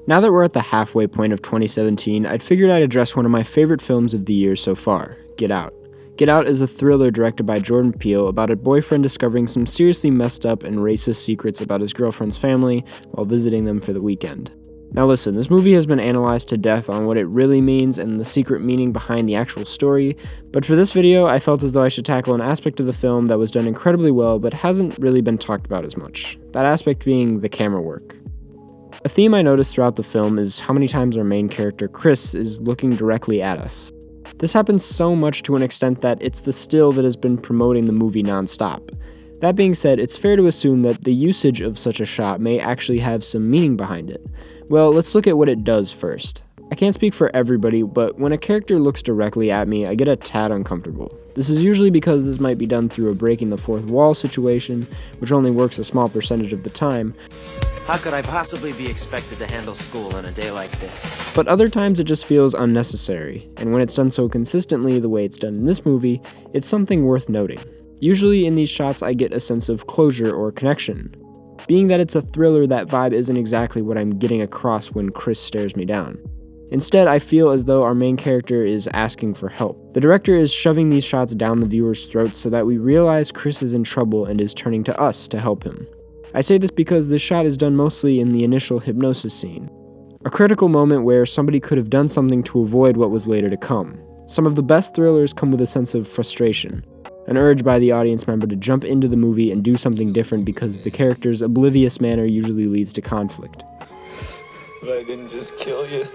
Now that we're at the halfway point of 2017, I'd figured I'd address one of my favorite films of the year so far, Get Out. Get Out is a thriller directed by Jordan Peele about a boyfriend discovering some seriously messed up and racist secrets about his girlfriend's family while visiting them for the weekend. Now listen, this movie has been analyzed to death on what it really means and the secret meaning behind the actual story, but for this video, I felt as though I should tackle an aspect of the film that was done incredibly well but hasn't really been talked about as much. That aspect being the camera work. A theme I noticed throughout the film is how many times our main character, Chris, is looking directly at us. This happens so much to an extent that it's the still that has been promoting the movie non-stop. That being said, it's fair to assume that the usage of such a shot may actually have some meaning behind it. Well, let's look at what it does first. I can't speak for everybody, but when a character looks directly at me, I get a tad uncomfortable. This is usually because this might be done through a breaking the fourth wall situation, which only works a small percentage of the time. How could I possibly be expected to handle school on a day like this? But other times it just feels unnecessary, and when it's done so consistently the way it's done in this movie, it's something worth noting. Usually in these shots I get a sense of closure or connection. Being that it's a thriller, that vibe isn't exactly what I'm getting across when Chris stares me down. Instead, I feel as though our main character is asking for help. The director is shoving these shots down the viewer's throats so that we realize Chris is in trouble and is turning to us to help him. I say this because this shot is done mostly in the initial hypnosis scene, a critical moment where somebody could have done something to avoid what was later to come. Some of the best thrillers come with a sense of frustration, an urge by the audience member to jump into the movie and do something different because the character's oblivious manner usually leads to conflict. But I didn't just kill you.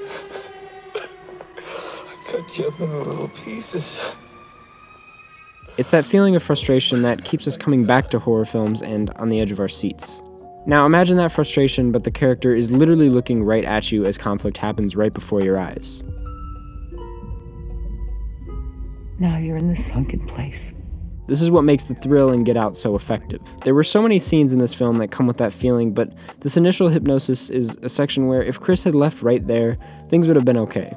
I cut you up into little pieces. It's that feeling of frustration that keeps us coming back to horror films and on the edge of our seats. Now imagine that frustration, but the character is literally looking right at you as conflict happens right before your eyes. Now you're in the sunken place. This is what makes the thrill in Get Out so effective. There were so many scenes in this film that come with that feeling, but this initial hypnosis is a section where if Chris had left right there, things would have been okay.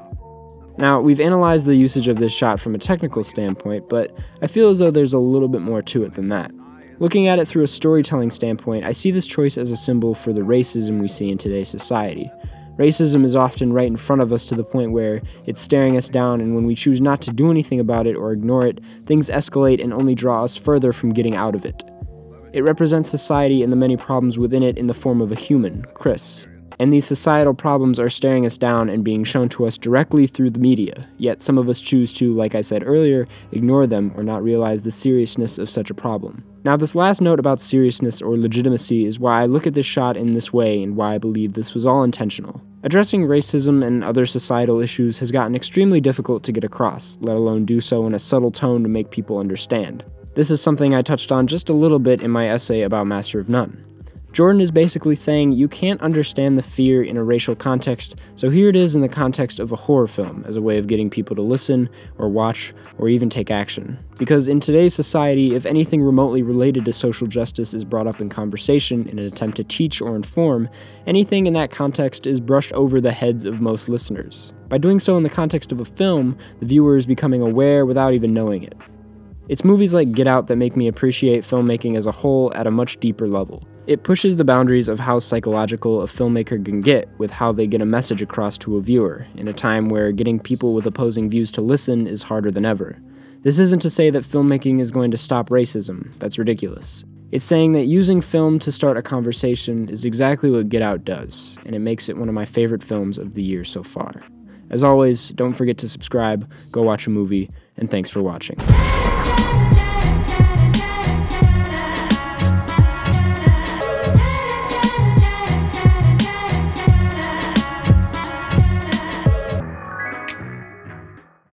Now, we've analyzed the usage of this shot from a technical standpoint, but I feel as though there's a little bit more to it than that. Looking at it through a storytelling standpoint, I see this choice as a symbol for the racism we see in today's society. Racism is often right in front of us to the point where it's staring us down, and when we choose not to do anything about it or ignore it, things escalate and only draw us further from getting out of it. It represents society and the many problems within it in the form of a human, Chris. And these societal problems are staring us down and being shown to us directly through the media, yet some of us choose to, like I said earlier, ignore them or not realize the seriousness of such a problem. Now, this last note about seriousness or legitimacy is why I look at this shot in this way and why I believe this was all intentional. Addressing racism and other societal issues has gotten extremely difficult to get across, let alone do so in a subtle tone to make people understand. This is something I touched on just a little bit in my essay about Master of None. Jordan is basically saying you can't understand the fear in a racial context, so here it is in the context of a horror film as a way of getting people to listen, or watch, or even take action. Because in today's society, if anything remotely related to social justice is brought up in conversation in an attempt to teach or inform, anything in that context is brushed over the heads of most listeners. By doing so in the context of a film, the viewer is becoming aware without even knowing it. It's movies like Get Out that make me appreciate filmmaking as a whole at a much deeper level. It pushes the boundaries of how psychological a filmmaker can get with how they get a message across to a viewer, in a time where getting people with opposing views to listen is harder than ever. This isn't to say that filmmaking is going to stop racism, that's ridiculous. It's saying that using film to start a conversation is exactly what Get Out does, and it makes it one of my favorite films of the year so far. As always, don't forget to subscribe, go watch a movie, and thanks for watching.